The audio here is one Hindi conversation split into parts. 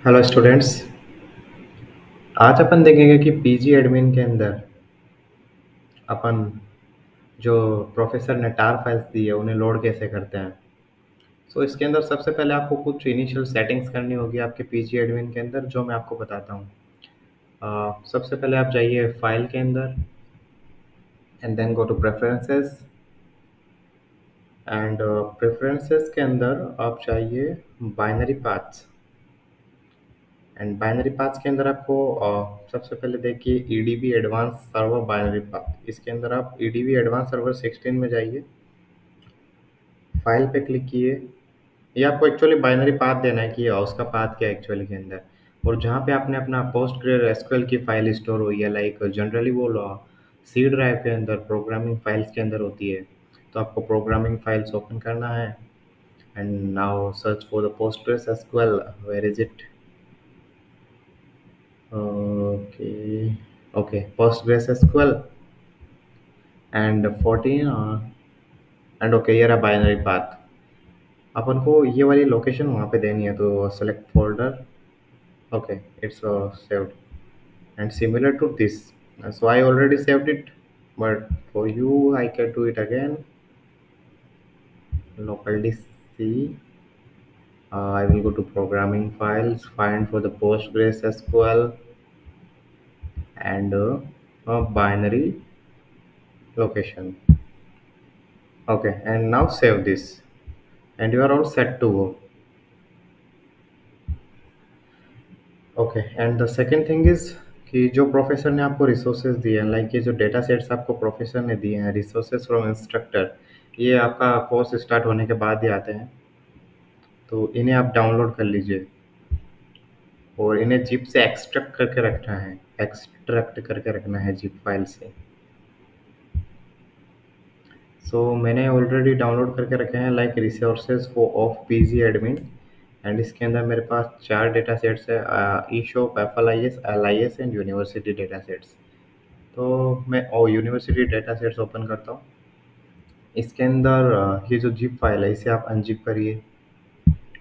Hello students. आज अपन देखेंगे कि पीजी एडमिन के अंदर अपन जो प्रोफेसर ने टार फाइल्स दी है उन्हें लोड कैसे करते हैं। सो इसके अंदर सबसे पहले आपको कुछ इनिशियल सेटिंग्स करनी होगी आपके पीजी एडमिन के अंदर, जो मैं आपको बताता हूँ। सबसे पहले आप जाइए फाइल के अंदर and then go to preferences. And preferences के अंदर आप जाइए binary paths. And binary paths के अंदर आपको सबसे पहले देखिए EDB advance server binary path. इसके अंदर आप ईडीबी एडवांस सर्वर 16 में जाइए, फाइल पे क्लिक किए। ये आपको एक्चुअली बाइनरी पाथ देना है कि उसका पाथ क्या है एक्चुअली के अंदर। और जहाँ पे आपने अपना पोस्ट ग्रेड एसक्यूएल की फाइल स्टोर हुई है, लाइक जनरली वो सी ड्राइव के अंदर प्रोग्रामिंग फाइल्स के अंदर होती है, तो आपको प्रोग्रामिंग फाइल्स ओपन करना है। And now search for the Postgres SQL. Where is it? Okay, okay, postgres sql and 14 and okay, ये रहा बाइनरी पाथ। अपन को ये वाली लोकेशन वहाँ पे देनी है, तो select folder. Okay, it's saved and similar to this. So I already saved it, but for you I can do it again. Locally C. I will go to programming files, find for the postgres sql and binary location. Okay, and now save this and you are all set to go. Okay, and the second thing is कि जो प्रोफेसर ने आपको रिसोर्सेज दिए हैं, लाइक ये जो डेटा सेट्स आपको प्रोफेसर ने दिए हैं, रिसोर्सेज फ्रॉम इंस्ट्रक्टर, ये आपका कोर्स स्टार्ट होने के बाद ही आते हैं। तो इन्हें आप डाउनलोड कर लीजिए और इन्हें जिप से एक्सट्रैक्ट करके रखना है, एक्सट्रैक्ट करके रखना है जिप फाइल से। सो मैंने ऑलरेडी डाउनलोड करके रखे हैं, like resources for of PG admin. And इसके अंदर मेरे पास 4 डेटा सेट्स है, e shop, F L I S and university data sets. तो मैं यूनिवर्सिटी डेटा सेट्स ओपन करता हूँ। इसके अंदर ये जो जिप फाइल है इसे आप अनजिप करिए,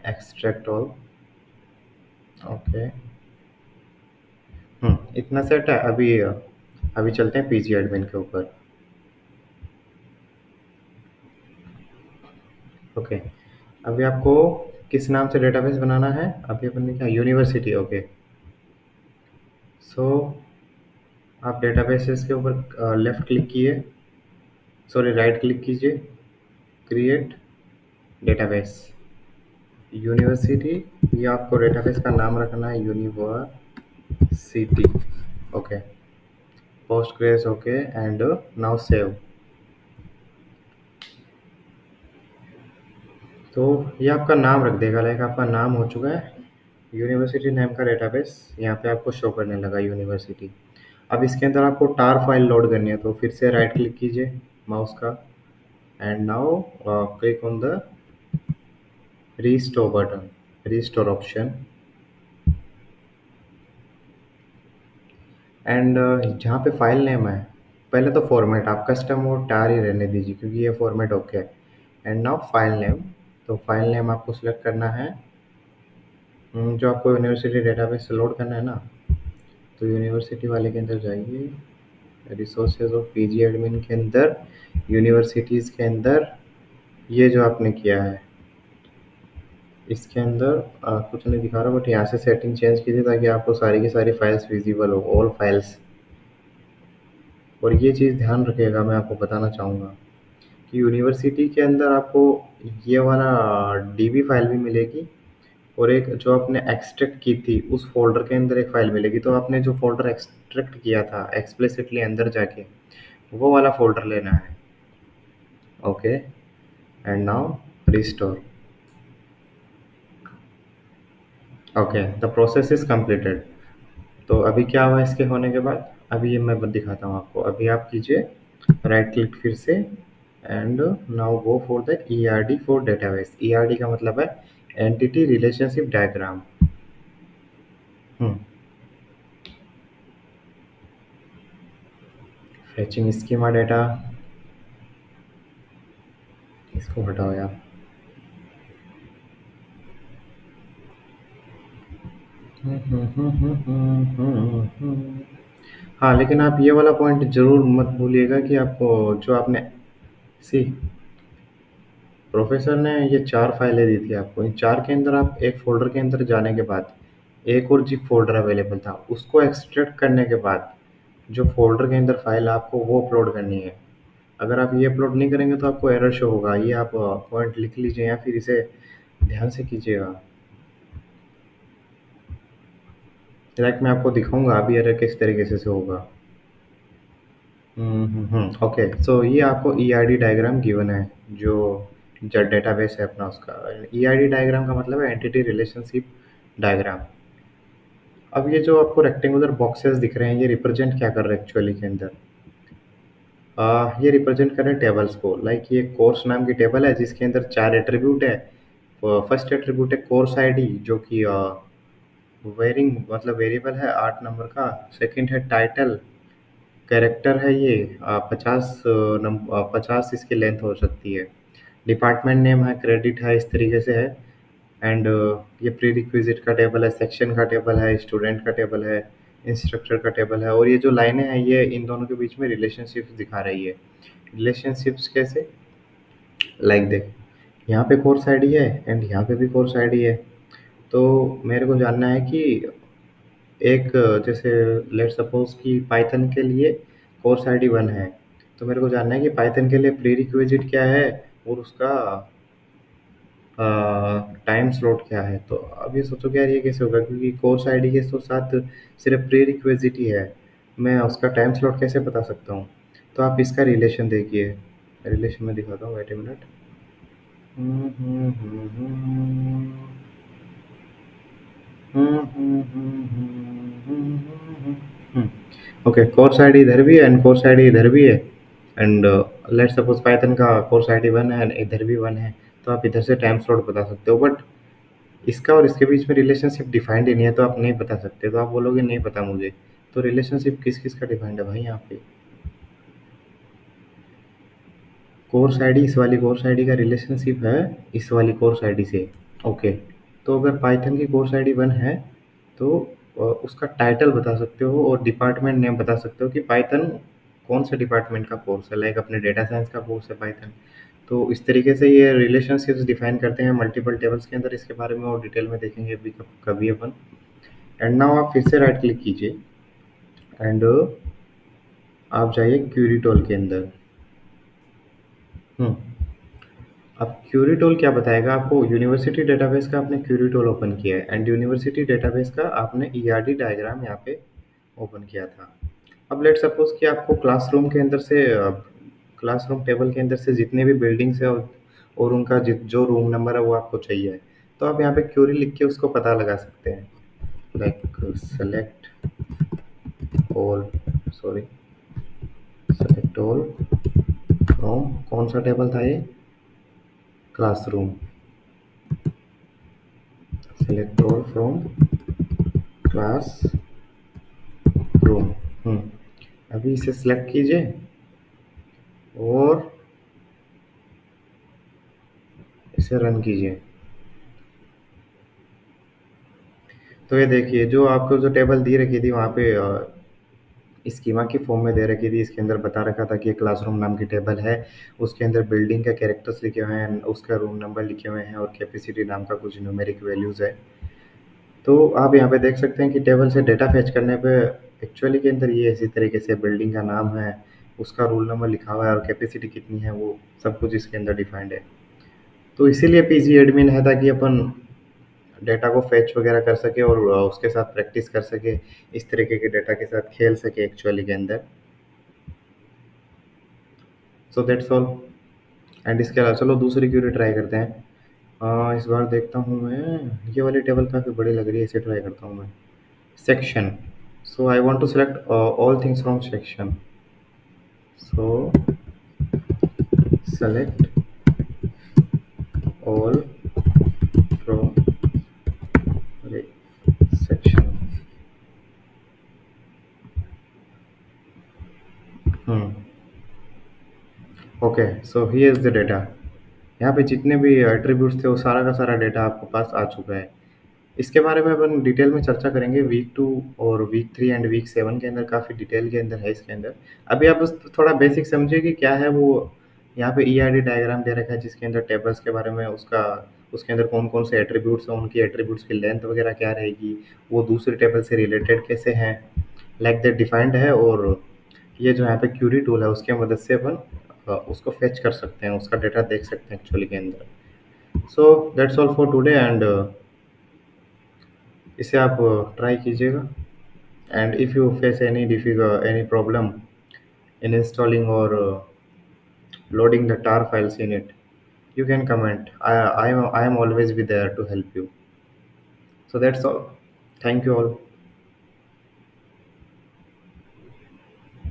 एक्सट्रैक्ट ऑल। ओके, इतना सेट है। अभी चलते हैं पीजी एडमिन के ऊपर। ओके, अभी आपको किस नाम से डेटाबेस बनाना है? अभी अपन ने क्या, यूनिवर्सिटी। ओके, सो आप डेटाबेसेस के ऊपर लेफ्ट क्लिक किए, सॉरी राइट क्लिक कीजिए, क्रिएट डेटाबेस, यूनिवर्सिटी। ये आपको डेटाबेस का नाम रखना है university. Okay, postgres। Okay, and now save. तो ये आपका नाम रख देगा, लाइक आपका नाम हो चुका है यूनिवर्सिटी नेम का डेटाबेस, यहाँ पे आपको शो करने लगा यूनिवर्सिटी। अब इसके अंदर आपको टार फाइल लोड करनी है, तो फिर से राइट क्लिक कीजिए माउस का and now click on the restore button, restore option. And जहाँ पे फाइल नेम है, पहले तो फॉर्मेट आप कस्टम और टार ही रहने दीजिए क्योंकि ये फॉर्मेट ओके है। एंड नाउ फाइल नेम, तो फाइल नेम आपको सिलेक्ट करना है जो आपको यूनिवर्सिटी डेटाबेस से लोड करना है ना। तो यूनिवर्सिटी वाले के अंदर जाइए, रिसोर्सेज ऑफ पीजी एडमिन के अंदर, यूनिवर्सिटीज़ के अंदर, ये जो आपने किया है इसके अंदर कुछ नहीं दिखा रहा, बट यहाँ से सेटिंग चेंज कीजिए ताकि आपको सारी की सारी फाइल्स विजिबल हो, ऑल फाइल्स। और ये चीज़ ध्यान रखिएगा, मैं आपको बताना चाहूँगा कि यूनिवर्सिटी के अंदर आपको ये वाला डीबी फाइल भी मिलेगी और एक जो आपने एक्सट्रैक्ट की थी उस फ़ोल्डर के अंदर एक फ़ाइल मिलेगी। तो आपने जो फ़ोल्डर एक्सट्रैक्ट किया था एक्सप्लिसिटली अंदर जाके, वो वाला फ़ोल्डर लेना है। Okay, and now restore. Okay, the process is completed. तो अभी क्या हुआ इसके होने के बाद? अभी ये मैं दिखाता हूँ आपको। अभी आप कीजिए राइट क्लिक फिर से and now go for the ERD for database. ERD का मतलब है एंटिटी रिलेशनशिप डायग्राम। हम्म, फेचिंग स्कीमा डेटा, इसको हटाओ यार। हाँ, लेकिन आप ये वाला पॉइंट ज़रूर मत भूलिएगा कि आपको जो आपने सी प्रोफ़ेसर ने ये 4 फाइलें दी थी आपको। इन 4 के अंदर आप एक फ़ोल्डर के अंदर जाने के बाद, एक और ज़िप फ़ोल्डर अवेलेबल था। उसको एक्सट्रैक्ट करने के बाद, जो फ़ोल्डर के अंदर फ़ाइल है आपको वो अपलोड करनी है। अगर आप ये अपलोड नहीं करेंगे तो आपको एरर शो होगा। ये आप पॉइंट लिख लीजिए या फिर इसे ध्यान से कीजिएगा। लाइक मैं आपको दिखाऊँगा अभी एरर किस तरीके से होगा। ओके, सो ये आपको ईआरडी डायग्राम गिवन है, जो जो डेटाबेस है अपना उसका। ईआरडी डायग्राम का मतलब है एंटिटी रिलेशनशिप डायग्राम। अब ये जो आपको रेक्टेंगुलर बॉक्सेस दिख रहे हैं, ये रिप्रेजेंट क्या कर रहे हैं एक्चुअली के अंदर? ये रिप्रेजेंट कर रहे हैं टेबल्स को। लाइक ये कोर्स नाम की टेबल है जिसके अंदर 4 एट्रीब्यूट है। फर्स्ट एट्रीब्यूट है कोर्स आईडी, जो कि वेरिंग मतलब वेरिएबल है 8 नंबर का। सेकंड है टाइटल, कैरेक्टर है ये 50 इसकी लेंथ हो सकती है। डिपार्टमेंट नेम है, क्रेडिट है, इस तरीके से है। एंड ये प्री रिक्विजिट का टेबल है, सेक्शन का टेबल है, स्टूडेंट का टेबल है, इंस्ट्रक्टर का टेबल है। और ये जो लाइनें हैं ये इन दोनों के बीच में रिलेशनशिप्स दिखा रही है। रिलेशनशिप्स कैसे? लाइक देख, यहाँ पे कोर्स आईडी है एंड यहाँ पे भी कोर्स आईडी है। तो मेरे को जानना है कि एक जैसे लेट्स सपोज कि पाइथन के लिए कोर्स आईडी 1 है। तो मेरे को जानना है कि पाइथन के लिए प्री रिक्विजिट क्या है और उसका टाइम स्लॉट क्या है। तो अब ये सोचो कि यार ये कैसे होगा, क्योंकि कोर्स आईडी के तो साथ सिर्फ प्री रिक्विजिट ही है। मैं उसका टाइम स्लॉट कैसे बता सकता हूँ? तो आप इसका रिलेशन देखिए। रिलेशन में दिखाता हूँ, wait a minute. Okay, course ID इधर भी है एंड कोर्स आईडी इधर भी है। एंड लेट्स सपोज पाइथन का कोर्स आईडी 1 है एंड इधर भी 1 है। तो आप इधर से टाइम स्लॉट बता सकते हो, बट इसका और इसके बीच में रिलेशनशिप डिफाइंड ही नहीं है, तो आप नहीं बता सकते। तो आप बोलोगे नहीं पता मुझे। तो रिलेशनशिप किस किस का डिफाइंड है भाई यहाँ पे? कोर्स आईडी, इस वाली कोर्स आईडी का रिलेशनशिप है इस वाली कोर्स आईडी से। ओके, तो अगर पाइथन की कोर्स आईडी 1 है तो उसका टाइटल बता सकते हो और डिपार्टमेंट नेम बता सकते हो कि पाइथन कौन से डिपार्टमेंट का कोर्स है। लाइक अपने डेटा साइंस का कोर्स है पाइथन। तो इस तरीके से ये रिलेशनशिप्स डिफाइन करते हैं मल्टीपल टेबल्स के अंदर। इसके बारे में और डिटेल में देखेंगे अभी कभी अपन। एंड नाउ आप फिर से राइट क्लिक कीजिए एंड आप जाइए क्यूरी टूल के अंदर। हम्म अब क्यूरी टूल क्या बताएगा आपको? यूनिवर्सिटी डेटाबेस का आपने क्यूरी टूल ओपन किया है एंड यूनिवर्सिटी डेटाबेस का आपने ईआरडी डायग्राम यहाँ पे ओपन किया था। अब लेट सपोज कि आपको क्लासरूम के अंदर से क्लासरूम टेबल के अंदर से जितने भी बिल्डिंग्स है और उनका जो रूम नंबर है वो आपको चाहिए। तो आप यहाँ पे क्यूरी लिख के उसको पता लगा सकते हैं। Like select all, sorry, select all from, कौन सा टेबल था ये? Classroom. Select all from class room. अभी इसे सिलेक्ट कीजिए और इसे रन कीजिए। तो ये देखिए, जो आपको जो टेबल दी रखी थी वहाँ पे स्कीमा की फॉर्म में दे रखी थी। इसके अंदर बता रखा था कि ये क्लासरूम नाम की टेबल है। उसके अंदर बिल्डिंग के कैरेक्टर्स लिखे हुए हैं, उसका रूम नंबर लिखे हुए हैं और कैपेसिटी नाम का कुछ न्यूमेरिक वैल्यूज़ है। तो आप यहाँ पे देख सकते हैं कि टेबल से डेटा फेच करने पे एक्चुअली के अंदर ये इसी तरीके से बिल्डिंग का नाम है, उसका रोल नंबर लिखा हुआ है और कैपेसिटी कितनी है वो सब कुछ इसके अंदर डिफाइंड है। तो इसीलिए पीजी एडमिन है, ताकि अपन डेटा को फेच वगैरह कर सके और उसके साथ प्रैक्टिस कर सके, इस तरीके के डेटा के साथ खेल सके एक्चुअली के अंदर। So that's all. एंड इसके अलावा चलो दूसरी क्यूरी ट्राई करते हैं। इस बार देखता हूँ मैं, ये वाली टेबल काफ़ी बड़ी लग रही है, इसे ट्राई करता हूँ मैं। Section, so I want to select all things from section. So select all from section. hmm okay, so here is the data. यहाँ पे जितने भी एट्रीब्यूट्स थे वो सारा का सारा डेटा आपके पास आ चुका है। इसके बारे में अपन डिटेल में चर्चा करेंगे वीक 2 और वीक 3 एंड वीक 7 के अंदर, काफ़ी डिटेल के अंदर है इसके अंदर। अभी आप बस थोड़ा बेसिक समझिए कि क्या है वो। यहाँ पे ईआरडी डायग्राम दे रखा है जिसके अंदर टेबल्स के बारे में, उसका उसके अंदर कौन कौन से एट्रीब्यूट्स हैं, उनकी एट्रीब्यूट्स की लेंथ वगैरह क्या रहेगी, वो दूसरी टेबल से रिलेटेड कैसे हैं, लाइक दैट डिफाइंड है। और ये जो यहाँ पे क्यूरी टूल है उसके मदद से अपन उसको फेच कर सकते हैं, उसका डेटा देख सकते हैं एक्चुअली के अंदर। So that's all for today, and इसे आप ट्राई कीजिएगा। And if you face any difficult any problem in installing or loading the tar files in it, you can comment. I am always be there to help you. So that's all. Thank you all.